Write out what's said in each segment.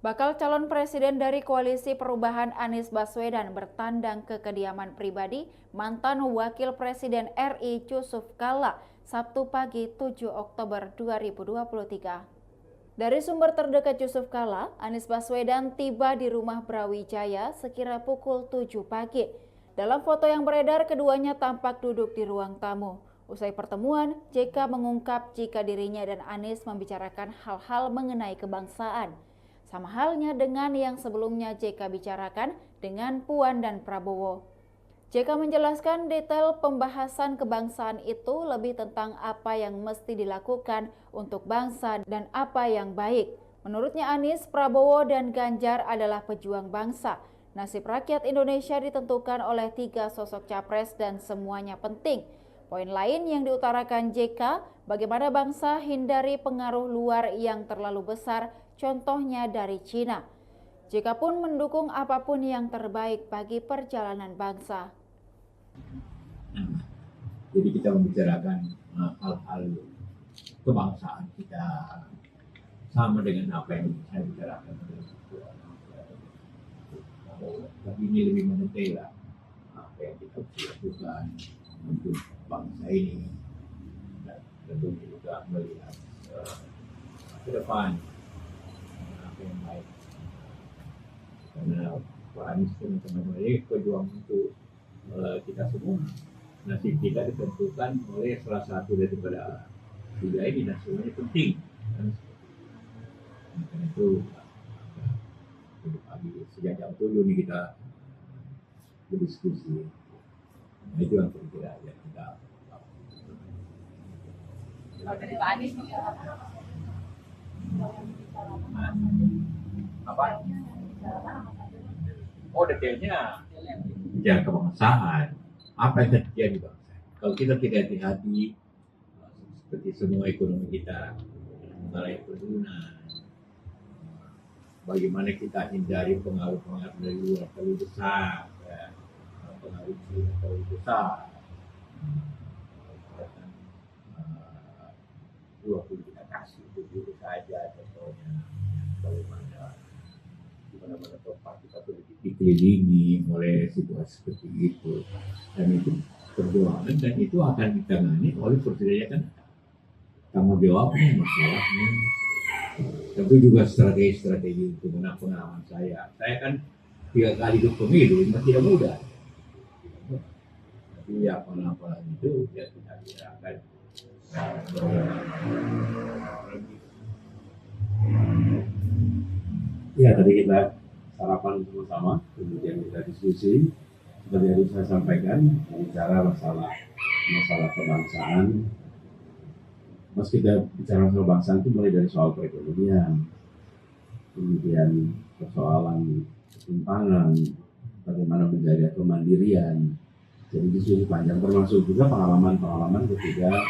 Bakal calon presiden dari Koalisi Perubahan Anies Baswedan bertandang ke kediaman pribadi mantan Wakil Presiden RI Yusuf Kalla Sabtu pagi 7 Oktober 2023. Dari sumber terdekat Yusuf Kalla, Anies Baswedan tiba di rumah Brawijaya sekira pukul 7 pagi. Dalam foto yang beredar, keduanya tampak duduk di ruang tamu. Usai pertemuan, JK mengungkap jika dirinya dan Anies membicarakan hal-hal mengenai kebangsaan. Sama halnya dengan yang sebelumnya JK bicarakan dengan Puan dan Prabowo. JK menjelaskan detail pembahasan kebangsaan itu lebih tentang apa yang mesti dilakukan untuk bangsa dan apa yang baik. Menurutnya Anies, Prabowo, dan Ganjar adalah pejuang bangsa. Nasib rakyat Indonesia ditentukan oleh 3 sosok capres dan semuanya penting. Poin lain yang diutarakan JK, bagaimana bangsa hindari pengaruh luar yang terlalu besar, contohnya dari Cina. JK pun mendukung apapun yang terbaik bagi perjalanan bangsa. Jadi kita membicarakan hal-hal kebangsaan kita sama dengan apa yang saya bicarakan. Tapi ini lebih mendetail apa yang kita lakukan untuk bangsa ini, dan tentunya juga melihat ke depan apa yang baik. Karena Pak Anies teman-teman ini pejuang untuk kita semua. Nasib kita ditentukan oleh salah satu daripada 3 ini, dan semuanya penting. Karena itu pagi sejak jam 7 ini kita berdiskusi. Nah, itu yang kira-kira yang kita dari Pak Anies apa? Oh, detailnya bicara kebangsaan. Apa yang terjadi bangsa? Kalau kita tidak hati-hati, seperti semua ekonomi kita mulai penurunan, bagaimana kita hindari pengaruh-pengaruh dari luar terlalu besar, ya, pengaruh China terlalu besar, dua puluh kita kasih itu saja contohnya, bagaimana di mana-mana tempat kita perlu dikelilingi oleh situasi seperti itu, dan itu perjuangan, dan itu akan ditangani oleh presiden kan, tanggung jawabnya, masalahnya. Tentu juga strategi untuk menang. Pengalaman saya kan 3 kali ikut pemilu, memang tidak mudah. Tapi ya pengalaman itu ya kita akan ya, tadi kita sarapan bersama, kemudian kita diskusi. Seperti yang saya sampaikan, bicara masalah kebangsaan. Mas kita bicara soal kebangsaan itu mulai dari soal perekonomian, kemudian persoalan ketimpangan, bagaimana menjaga kemandirian. Jadi diskusi panjang, termasuk juga pengalaman ketika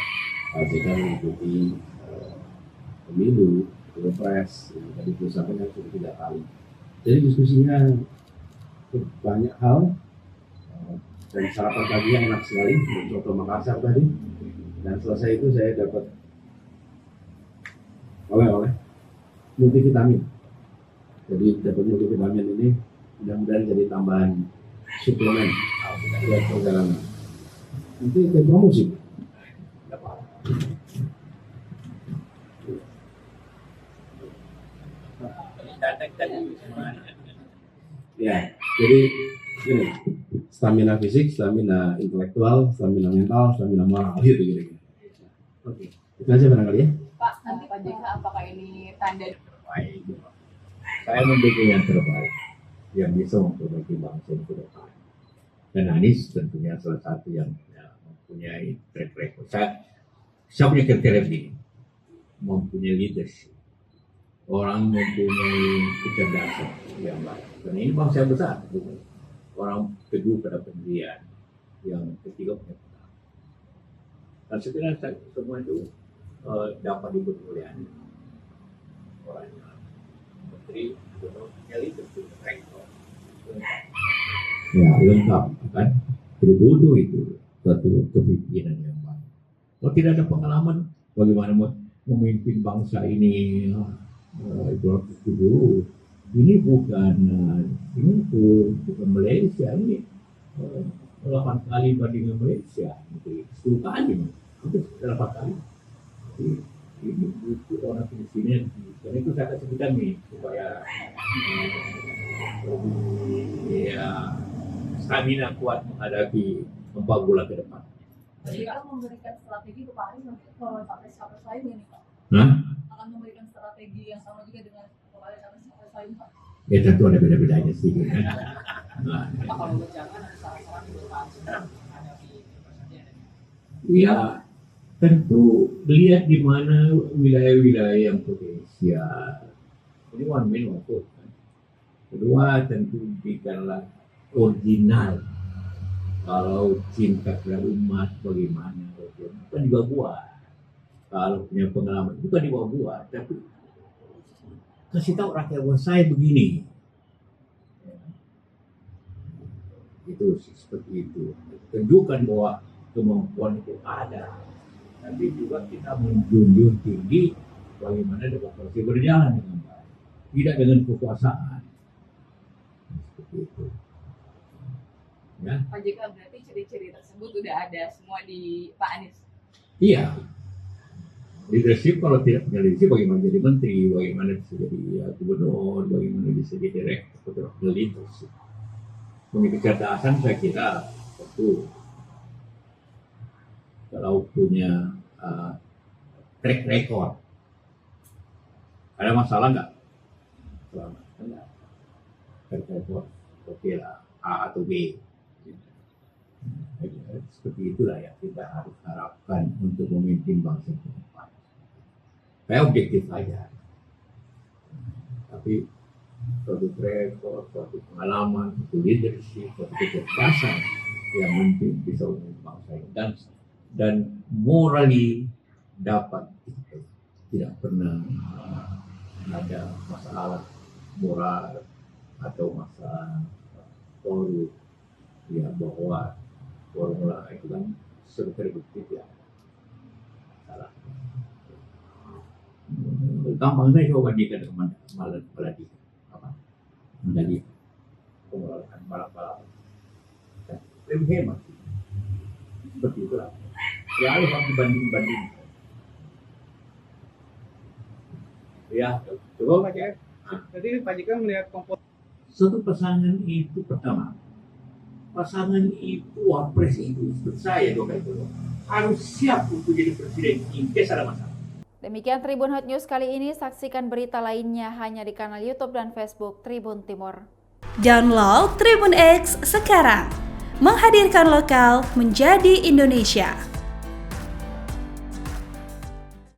kita mengikuti pemilu, pilpres, tadi itu sampai yang sudah 3 kali. Jadi diskusinya banyak hal, dan sarapan pagi yang enak sekali, soto Makassar tadi, dan selesai itu saya dapat oleh-oleh multivitamin. Jadi dapat multivitamin ini mudah-mudahan jadi tambahan suplemen buat perjalanan. Nanti ke promosi. Ya, jadi gini, stamina fisik, stamina intelektual, stamina mental, stamina moral, gitu. Oke, itu aja barangkali ya. Pak, nanti Pak JK apakah ini tanda terbaik? Saya mendukung yang terbaik yang bisa memperbaiki bangsa ke depan. Dan Anies tentunya salah satu yang mempunyai track record. Saya punya kriteria ini, mempunyai leadership, orang mempunyai kecerdasan yang baik. Karena ini bangsa yang besar, orang teguh pada pendirian, yang ketiga punya pengalaman. Dan sekiranya semua itu dapat diperoleh orangnya, menteri, elit, rektor, ya lengkap kan, berbutuh itu suatu kepemimpinan yang baik. Kalau tidak ada pengalaman, bagaimana memimpin bangsa ini? Itu harus dulu. Ini bukan Malaysia, ini 8 kali bandingnya Malaysia, 10 kali, hampir 8 kali. Ini butuh orang presiden, dan itu saya kasih bidang nih supaya stamina kuat menghadapi 4 bulan ke depan. Jika memberikan strategi ke Pak Anies nanti kalau capres lain ini Pak, akan memberikan strategi yang sama juga dengan kepada capres lain Pak. Ya tentu ada beda-bedanya sih. Pak, kalau jangan ada saran-saran untuk Pak Anies menghadapi presiden. Ya tentu lihat di mana wilayah-wilayah yang potensial. Ini one man one vote. Kedua tentu berikanlah original. Kalau cinta kepada umat bagaimana? Bukan dibuat. Kalau punya pengalaman bukan dibuat, tapi kasih tahu rakyat bahwa saya begini. Itu seperti itu. Tunjukkan bahwa kemampuan itu ada. Tapi juga kita menjunjung tinggi bagaimana demokrasi berjalan dengan baik, tidak dengan kekuasaan. Seperti itu. Ya. Pak JK, berarti ciri-ciri tersebut sudah ada semua di Pak Anies. Iya. Leadership, kalau tidak punya leadership, bagaimana jadi menteri, bagaimana bisa jadi gubernur, bagaimana bisa jadi direktur leadership. Punya kecerdasan saya kira tentu kalau punya track record. Ada masalah nggak? Enggak. Track record, oke lah, A atau B. Seperti itulah yang kita harus harapkan untuk memimpin bangsa ke depan. Saya objektif saja. Tapi suatu rekor, suatu pengalaman, suatu leadership, suatu kecerdasan yang mungkin bisa memimpin bangsa ini dan morally dapat, tidak pernah ada masalah moral atau masalah korup, ya bahwa formula itu kan terbukti ya salah. Gampang saya coba bandingkan dengan Maladi pengelolaan balap-balap lebih hemat seperti itulah. Ya harus dibanding. Ya, coba Pak JK. Jadi Pak JK melihat komposisi Satu pasangan itu pertama. Pasangan itu wapres itu seperti saya harus siap untuk jadi presiden in case ada masalah. Demikian Tribun Hot News kali ini. Saksikan berita lainnya hanya di kanal YouTube dan Facebook Tribun Timur. Download Tribun X sekarang. Menghadirkan lokal menjadi Indonesia.